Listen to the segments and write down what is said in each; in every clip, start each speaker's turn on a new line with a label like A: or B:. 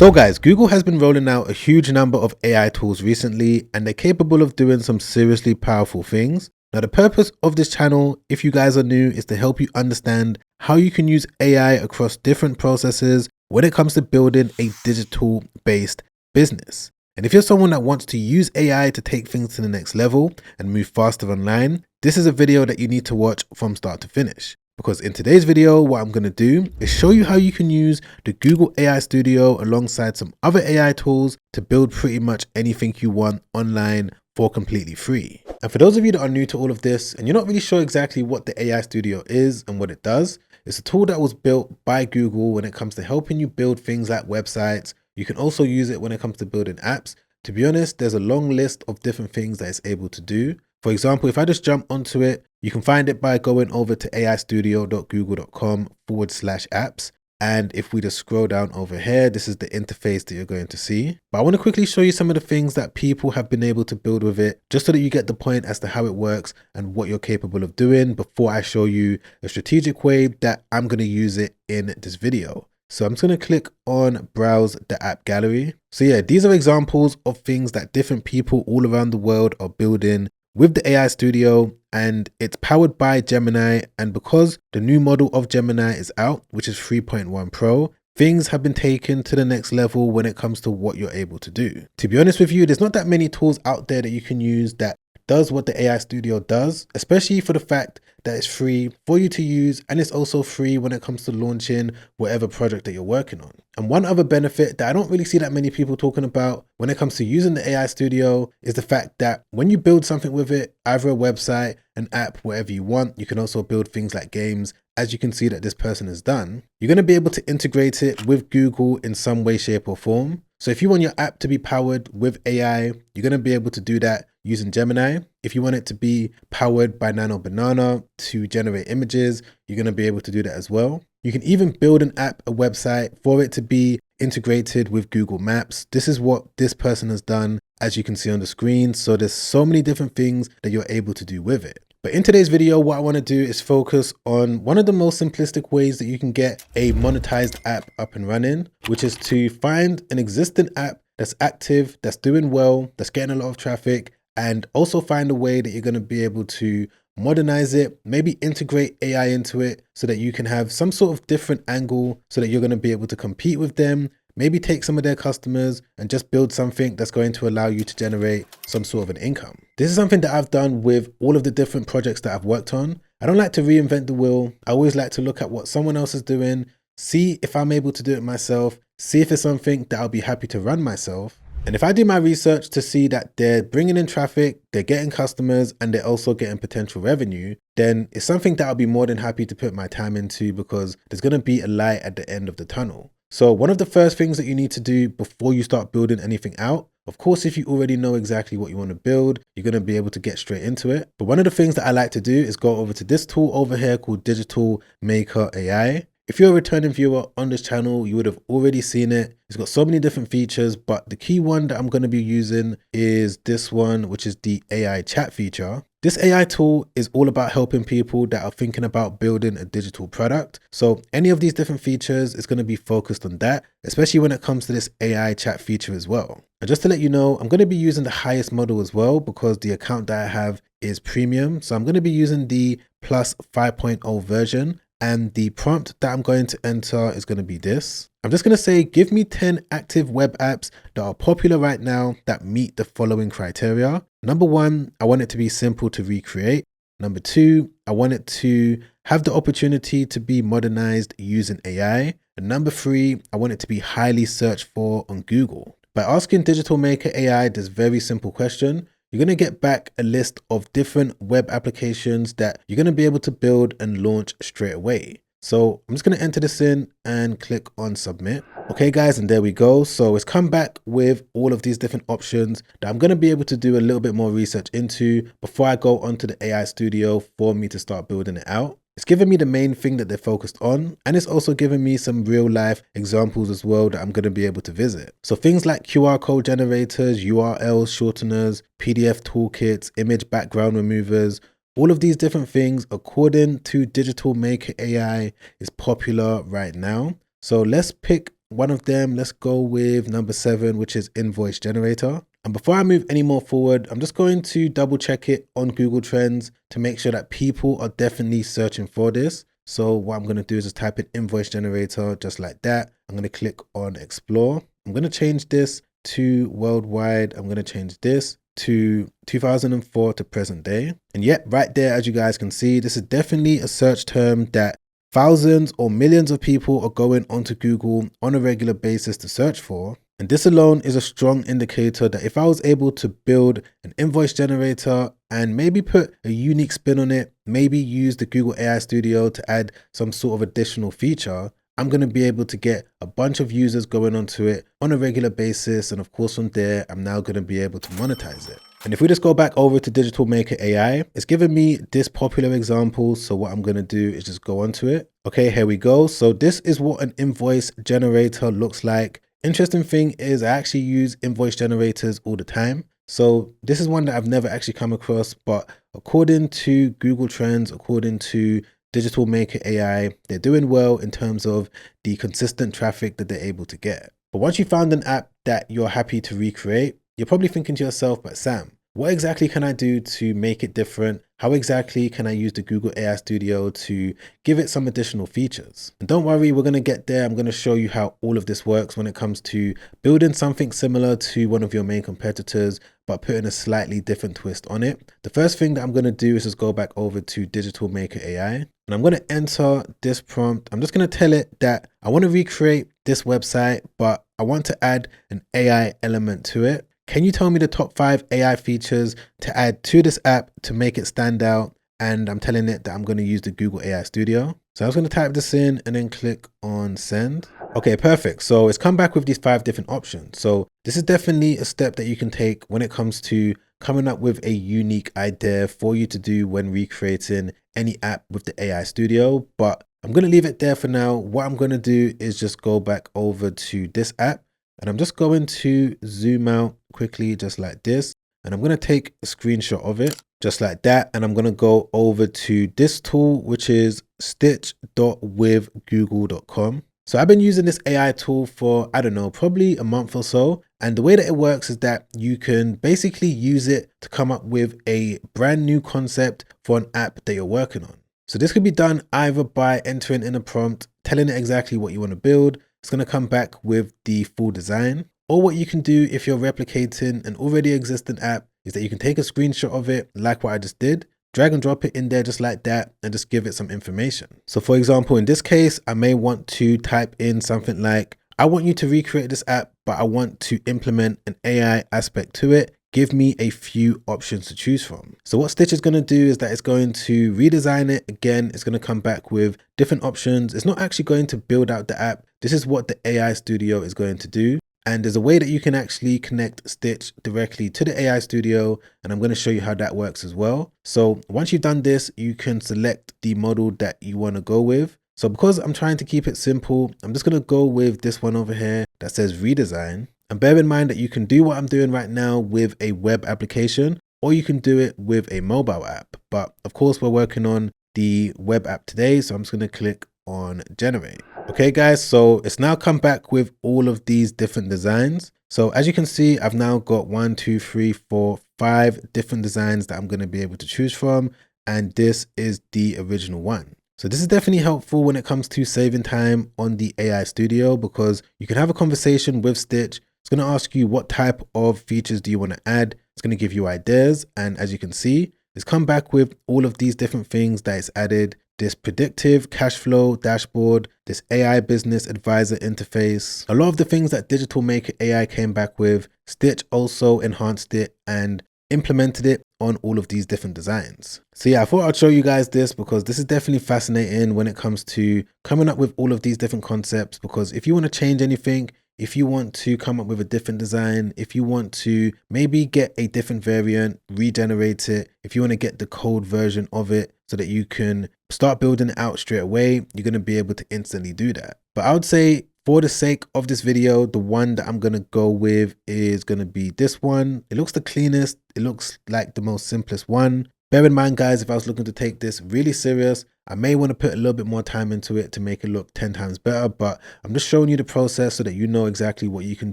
A: So guys, Google has been rolling out a huge number of AI tools recently, and they're capable of doing some seriously powerful things. Now, the purpose of this channel, if you guys are new, is to help you understand how you can use AI across different processes when it comes to building a digital based business. And if you're someone that wants to use AI to take things to the next level and move faster online, this is a video that you need to watch from start to finish. Because in today's video, what I'm going to do is show you how you can use the Google AI Studio alongside some other AI tools to build pretty much anything you want online for completely free. And for those of you that are new to all of this and you're not really sure exactly what the AI Studio is and what it does, it's a tool that was built by Google when it comes to helping you build things like websites. You can also use it when it comes to building apps. To be honest, there's a long list of different things that it's able to do. For example, if I just jump onto it, you can find it by going over to aistudio.google.com/apps. And if we just scroll down over here, this is the interface that you're going to see. But I want to quickly show you some of the things that people have been able to build with it, just so that you get the point as to how it works and what you're capable of doing before I show you a strategic way that I'm going to use it in this video. So I'm just going to click on browse the app gallery. So yeah, these are examples of things that different people all around the world are building with the AI Studio, and it's powered by Gemini. And because the new model of Gemini is out, which is 3.1 Pro, things have been taken to the next level when it comes to what you're able to do. To be honest with you, there's not that many tools out there that you can use that does what the AI Studio does, especially for the fact that it's free for you to use, and it's also free when it comes to launching whatever project that you're working on. And one other benefit that I don't really see that many people talking about when it comes to using the AI Studio is the fact that when you build something with it, either a website, an app, whatever you want, you can also build things like games, as you can see that this person has done. You're going to be able to integrate it with Google in some way, shape or form. So if you want your app to be powered with AI, you're going to be able to do that using Gemini. If you want it to be powered by Nano Banana to generate images, you're going to be able to do that as well. You can even build an app, a website for it to be integrated with Google Maps. This is what this person has done, as you can see on the screen. So there's so many different things that you're able to do with it. But in today's video, what I want to do is focus on one of the most simplistic ways that you can get a monetized app up and running, which is to find an existing app that's active, that's doing well, that's getting a lot of traffic, and also find a way that you're going to be able to modernize it, maybe integrate AI into it so that you can have some sort of different angle so that you're going to be able to compete with them, maybe take some of their customers and just build something that's going to allow you to generate some sort of an income. This is something that I've done with all of the different projects that I've worked on. I don't like to reinvent the wheel. I always like to look at what someone else is doing, see if I'm able to do it myself, see if it's something that I'll be happy to run myself. And if I do my research to see that they're bringing in traffic, they're getting customers, and they're also getting potential revenue, then it's something that I'll be more than happy to put my time into, because there's going to be a light at the end of the tunnel. So one of the first things that you need to do before you start building anything out, of course, if you already know exactly what you want to build, you're going to be able to get straight into it. But one of the things that I like to do is go over to this tool over here called Digital Maker AI. If you're a returning viewer on this channel, you would have already seen it. It's got so many different features, but the key one that I'm going to be using is this one, which is the AI chat feature. This AI tool is all about helping people that are thinking about building a digital product. So any of these different features is going to be focused on that, especially when it comes to this AI chat feature as well. And just to let you know, I'm going to be using the highest model as well, because the account that I have is premium. So I'm going to be using the Plus 5.0 version. And the prompt that I'm going to enter is going to be this. I'm just going to say, give me 10 active web apps that are popular right now that meet the following criteria. Number one, I want it to be simple to recreate. Number two, I want it to have the opportunity to be modernized using AI. And number three, I want it to be highly searched for on Google. By asking Digital Maker AI this very simple question, you're going to get back a list of different web applications that you're going to be able to build and launch straight away. So I'm just going to enter this in and click on submit. Okay guys, and there we go. So it's come back with all of these different options that I'm going to be able to do a little bit more research into before I go onto the AI Studio for me to start building it out. It's given me the main thing that they're focused on, and it's also given me some real life examples as well that I'm going to be able to visit. So things like QR code generators, URL shorteners, PDF toolkits, image background removers, all of these different things, according to Digital Maker AI, is popular right now. So let's pick one of them. Let's go with number 7, which is invoice generator. And before I move any more forward, I'm just going to double check it on Google Trends to make sure that people are definitely searching for this. So what I'm going to do is just type in invoice generator just like that. I'm going to click on explore. I'm going to change this to worldwide. I'm going to change this to 2004 to present day. And yet right there, as you guys can see, this is definitely a search term that thousands or millions of people are going onto Google on a regular basis to search for. And this alone is a strong indicator that if I was able to build an invoice generator and maybe put a unique spin on it, maybe use the Google AI Studio to add some sort of additional feature, I'm going to be able to get a bunch of users going onto it on a regular basis. And of course, from there, I'm now going to be able to monetize it. And if we just go back over to Digital Maker AI, it's given me this popular example. So what I'm going to do is just go onto it. Okay, here we go. So this is what an invoice generator looks like. Interesting thing is I actually use invoice generators all the time. So this is one that I've never actually come across, but according to Google Trends, according to Digital Maker AI, they're doing well in terms of the consistent traffic that they're able to get. But once you found an app that you're happy to recreate, you're probably thinking to yourself, but Sam, what exactly can I do to make it different? How exactly can I use the Google AI Studio to give it some additional features? And don't worry, we're going to get there. I'm going to show you how all of this works when it comes to building something similar to one of your main competitors, but putting a slightly different twist on it. The first thing that I'm going to do is just go back over to Digital Maker AI, and I'm going to enter this prompt. I'm just going to tell it that I want to recreate this website, but I want to add an AI element to it. Can you tell me the top 5 AI features to add to this app to make it stand out? And I'm telling it that I'm going to use the Google AI Studio. So I was going to type this in and then click on send. Okay, perfect. So it's come back with these 5 different options. So this is definitely a step that you can take when it comes to coming up with a unique idea for you to do when recreating any app with the AI Studio. But I'm going to leave it there for now. What I'm going to do is just go back over to this app. And I'm just going to zoom out quickly, just like this. And I'm going to take a screenshot of it, just like that. And I'm going to go over to this tool, which is stitch.withgoogle.com. So I've been using this AI tool for, I don't know, probably a month or so. And the way that it works is that you can basically use it to come up with a brand new concept for an app that you're working on. So this could be done either by entering in a prompt, telling it exactly what you want to build. It's going to come back with the full design. Or what you can do if you're replicating an already existing app is that you can take a screenshot of it like what I just did, drag and drop it in there just like that, and just give it some information. So for example, in this case, I may want to type in something like, I want you to recreate this app, but I want to implement an AI aspect to it. Give me a few options to choose from. So what Stitch is going to do is that it's going to redesign it. Again, it's going to come back with different options. It's not actually going to build out the app. This is what the AI Studio is going to do. And there's a way that you can actually connect Stitch directly to the AI Studio. And I'm going to show you how that works as well. So once you've done this, you can select the model that you want to go with. So because I'm trying to keep it simple, I'm just going to go with this one over here that says redesign. And bear in mind that you can do what I'm doing right now with a web application, or you can do it with a mobile app. But of course, we're working on the web app today. So I'm just going to click on generate. Okay, guys, so it's now come back with all of these different designs. So as you can see, I've now got 1, 2, 3, 4, 5 different designs that I'm going to be able to choose from. And this is the original one. So this is definitely helpful when it comes to saving time on the AI Studio, because you can have a conversation with Stitch. It's going to ask you what type of features do you want to add. It's going to give you ideas. And as you can see, it's come back with all of these different things that it's added. This predictive cash flow dashboard, this AI business advisor interface. A lot of the things that Digital Maker AI came back with, Stitch also enhanced it and implemented it on all of these different designs. So yeah, I thought I'd show you guys this because this is definitely fascinating when it comes to coming up with all of these different concepts. Because if you want to change anything, if you want to come up with a different design, if you want to maybe get a different variant, regenerate it, if you want to get the code version of it so that you can start building it out straight away, you're going to be able to instantly do that. But I would say for the sake of this video, the one that I'm going to go with is going to be this one. It looks the cleanest. It looks like the most simplest one. Bear in mind, guys, if I was looking to take this really serious, I may want to put a little bit more time into it to make it look 10 times better, but I'm just showing you the process so that you know exactly what you can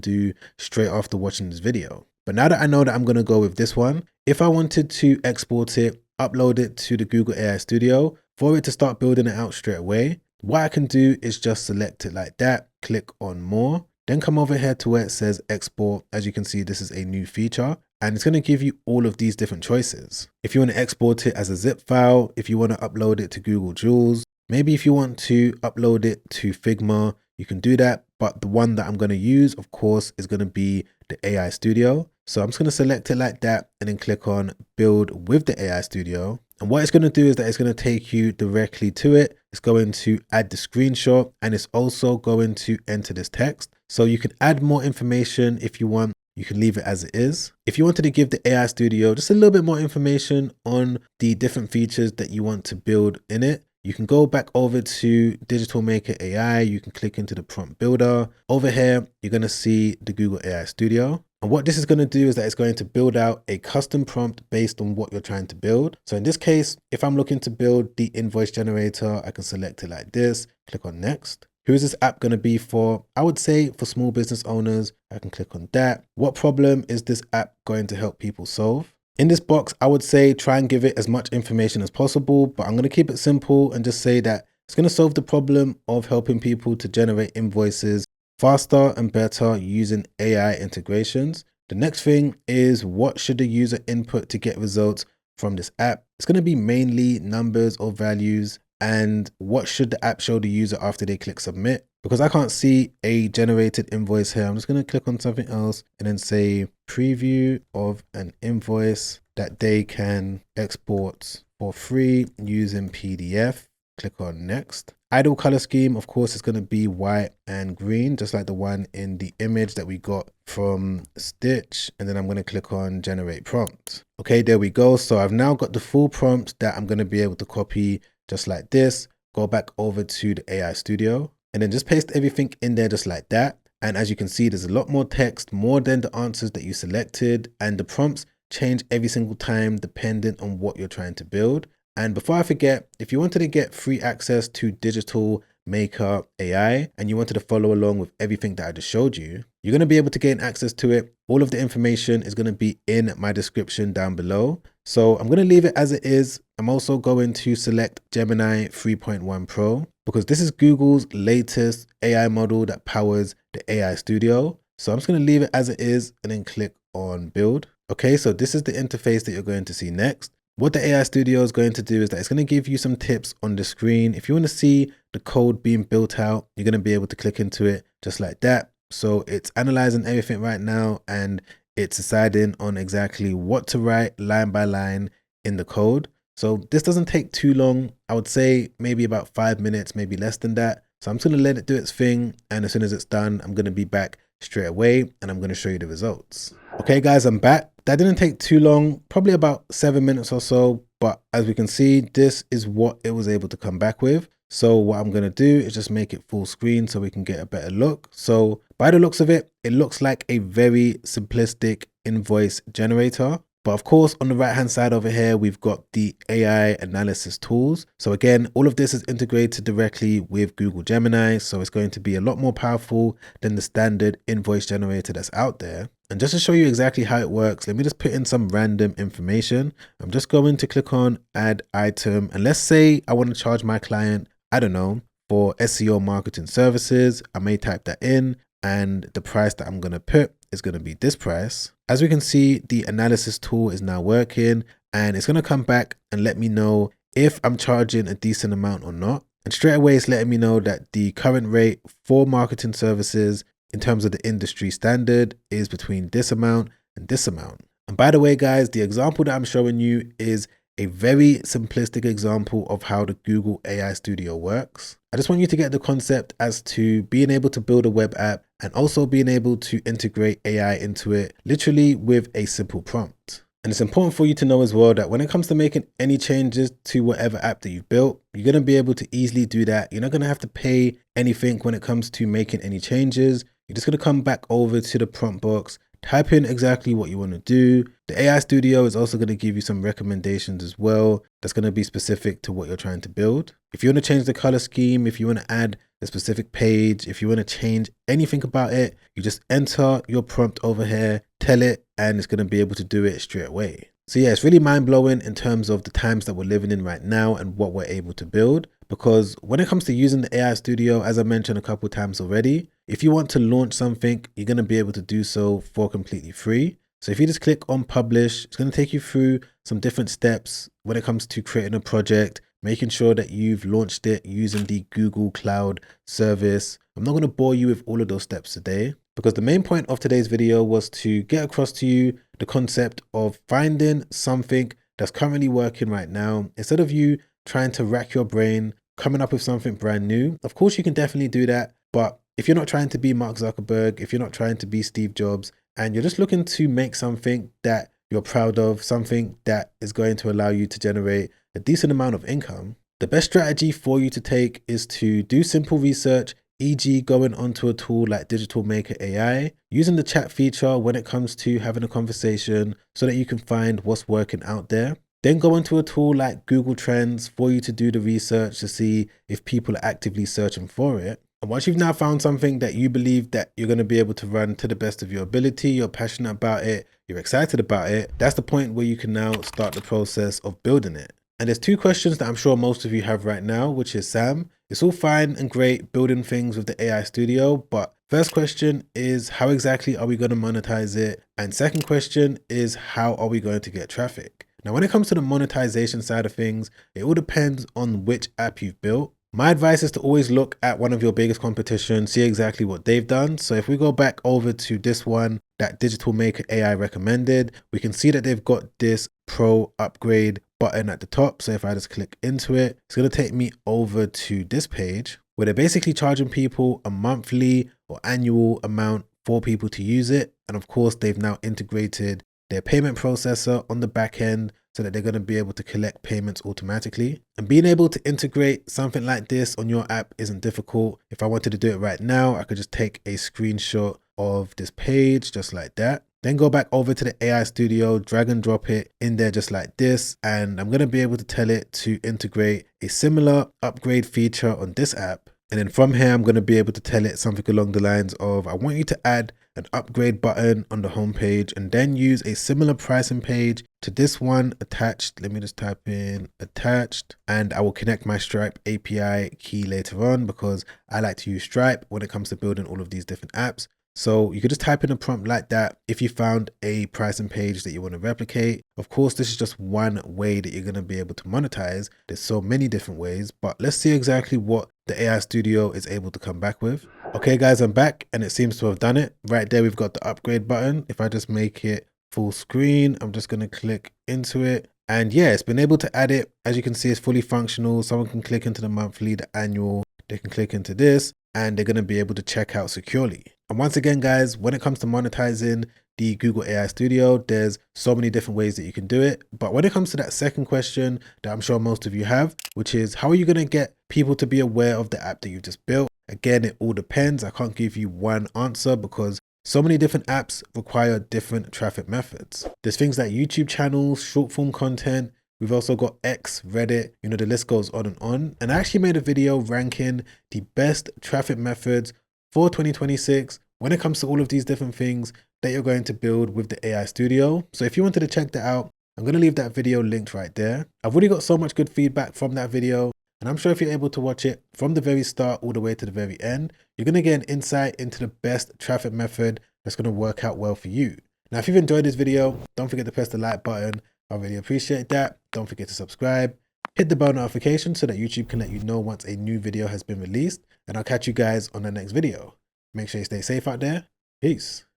A: do straight after watching this video. But now that I know that I'm going to go with this one, if I wanted to export it, upload it to the Google AI Studio, for it to start building it out straight away, what I can do is just select it like that, click on more, then come over here to where it says export. As you can see, this is a new feature and it's going to give you all of these different choices. If you want to export it as a zip file, if you want to upload it to Google Jules, maybe if you want to upload it to Figma, you can do that. But the one that I'm going to use, of course, is going to be the AI Studio. So I'm just going to select it like that and then click on build with the AI Studio. And what it's going to do is that it's going to take you directly to it. It's going to add the screenshot and it's also going to enter this text. So you can add more information if you want. You can leave it as it is. If you wanted to give the AI Studio just a little bit more information on the different features that you want to build in it, you can go back over to Digital Maker AI. You can click into the prompt builder. Over here, you're going to see the Google AI Studio. And what this is going to do is that it's going to build out a custom prompt based on what you're trying to build. So in this case, if I'm looking to build the invoice generator, I can select it like this, click on next. Who is this app going to be for? I would say for small business owners. I can click on that. What problem is this app going to help people solve? In this box, I would say try and give it as much information as possible, but I'm going to keep it simple and just say that it's going to solve the problem of helping people to generate invoices faster and better using AI integrations. The next thing is, what should the user input to get results from this app? It's going to be mainly numbers or values. And what should the app show the user after they click submit? Because I can't see a generated invoice here, I'm just going to click on something else and then say preview of an invoice that they can export for free using PDF. Click on next. Ideal color scheme, of course, is going to be white and green, just like the one in the image that we got from Stitch. And then I'm going to click on generate prompt. Okay, there we go. So I've now got the full prompt that I'm going to be able to copy just like this. Go back over to the AI Studio and then just paste everything in there just like that. And as you can see, there's a lot more text, more than the answers that you selected, and the prompts change every single time depending on what you're trying to build. And before I forget, if you wanted to get free access to Digital Maker AI and you wanted to follow along with everything that I just showed you, you're going to be able to gain access to it. All of the information is going to be in my description down below. So I'm going to leave it as it is. I'm also going to select Gemini 3.1 Pro because this is Google's latest AI model that powers the AI Studio. So I'm just going to leave it as it is and then click on build. Okay, so this is the interface that you're going to see next. What the AI Studio is going to do is that it's going to give you some tips on the screen. If you want to see the code being built out, you're going to be able to click into it just like that. So it's analyzing everything right now and it's deciding on exactly what to write line by line in the code. So this doesn't take too long. I would say maybe about 5 minutes, maybe less than that. So I'm just going to let it do its thing. And as soon as it's done, I'm going to be back straight away and I'm going to show you the results. Okay, guys, I'm back. That didn't take too long, probably about 7 minutes or so. But as we can see, this is what it was able to come back with. So what I'm going to do is just make it full screen so we can get a better look. So by the looks of it, it looks like a very simplistic invoice generator. But of course, on the right hand side over here, we've got the AI analysis tools. So again, all of this is integrated directly with Google Gemini. So it's going to be a lot more powerful than the standard invoice generator that's out there. And just to show you exactly how it works, let me just put in some random information. I'm just going to click on add item. And let's say I want to charge my client, I don't know, for SEO marketing services. I may type that in and the price that I'm going to put is going to be this price. As we can see, the analysis tool is now working and it's going to come back and let me know if I'm charging a decent amount or not. And straight away, it's letting me know that the current rate for marketing services in terms of the industry standard is between this amount and this amount. And by the way, guys, the example that I'm showing you is a very simplistic example of how the Google AI Studio works. I just want you to get the concept as to being able to build a web app and also being able to integrate AI into it, literally with a simple prompt. And it's important for you to know as well that when it comes to making any changes to whatever app that you've built, you're going to be able to easily do that. You're not going to have to pay anything when it comes to making any changes. You're just going to come back over to the prompt box, type in exactly what you want to do. The AI Studio is also going to give you some recommendations as well. That's going to be specific to what you're trying to build. If you want to change the color scheme, if you want to add a specific page, if you want to change anything about it, you just enter your prompt over here, tell it, and it's going to be able to do it straight away. So yeah, it's really mind-blowing in terms of the times that we're living in right now and what we're able to build. Because when it comes to using the AI Studio, as I mentioned a couple times already, if you want to launch something, you're going to be able to do so for completely free. So if you just click on publish, it's going to take you through some different steps when it comes to creating a project, making sure that you've launched it using the Google Cloud service. I'm not going to bore you with all of those steps today, because the main point of today's video was to get across to you the concept of finding something that's currently working right now, instead of you trying to rack your brain, coming up with something brand new. Of course, you can definitely do that. But if you're not trying to be Mark Zuckerberg, if you're not trying to be Steve Jobs, and you're just looking to make something that you're proud of, something that is going to allow you to generate a decent amount of income, the best strategy for you to take is to do simple research, e.g. going onto a tool like Digital Maker AI, using the chat feature when it comes to having a conversation so that you can find what's working out there. Then go into a tool like Google Trends for you to do the research to see if people are actively searching for it. And once you've now found something that you believe that you're going to be able to run to the best of your ability, you're passionate about it, you're excited about it, that's the point where you can now start the process of building it. And there's two questions that I'm sure most of you have right now, which is, Sam, it's all fine and great building things with the AI Studio, but first question is, how exactly are we going to monetize it? And second question is, how are we going to get traffic? Now, when it comes to the monetization side of things, it all depends on which app you've built. My advice is to always look at one of your biggest competition, see exactly what they've done. So if we go back over to this one that Digital Maker AI recommended, we can see that they've got this pro upgrade button at the top. So if I just click into it, it's going to take me over to this page where they're basically charging people a monthly or annual amount for people to use it. And of course, they've now integrated their payment processor on the back end so that they're going to be able to collect payments automatically. And being able to integrate something like this on your app isn't difficult. If I wanted to do it right now, I could just take a screenshot of this page just like that. Then go back over to the AI Studio, drag and drop it in there just like this. And I'm going to be able to tell it to integrate a similar upgrade feature on this app. And then from here, I'm going to be able to tell it something along the lines of, I want you to add an upgrade button on the home page and then use a similar pricing page to this one attached. Let me just type in attached, and I will connect my Stripe API key later on because I like to use Stripe when it comes to building all of these different apps. So you could just type in a prompt like that if you found a pricing page that you want to replicate. Of course, this is just one way that you're going to be able to monetize. There's so many different ways, but let's see exactly what the AI Studio is able to come back with. Okay guys, I'm back and it seems to have done it. Right there, we've got the upgrade button. If I just make it full screen, I'm just going to click into it. And yeah, it's been able to add it. As you can see, it's fully functional. Someone can click into the monthly, the annual, they can click into this, and they're going to be able to check out securely. And once again, guys, when it comes to monetizing the Google AI Studio, there's so many different ways that you can do it. But when it comes to that second question that I'm sure most of you have, which is, how are you going to get people to be aware of the app that you've just built? Again, it all depends. I can't give you one answer because so many different apps require different traffic methods. There's things like YouTube channels, short form content. We've also got X, Reddit, the list goes on and on. And I actually made a video ranking the best traffic methods for 2026 when it comes to all of these different things that you're going to build with the AI Studio. So if you wanted to check that out, I'm going to leave that video linked right there. I've already got so much good feedback from that video, and I'm sure if you're able to watch it from the very start all the way to the very end, you're going to get an insight into the best traffic method that's going to work out well for you. Now, if you've enjoyed this video, don't forget to press the like button. I really appreciate that. Don't forget to subscribe. Hit the bell notification so that YouTube can let you know once a new video has been released. And I'll catch you guys on the next video. Make sure you stay safe out there. Peace.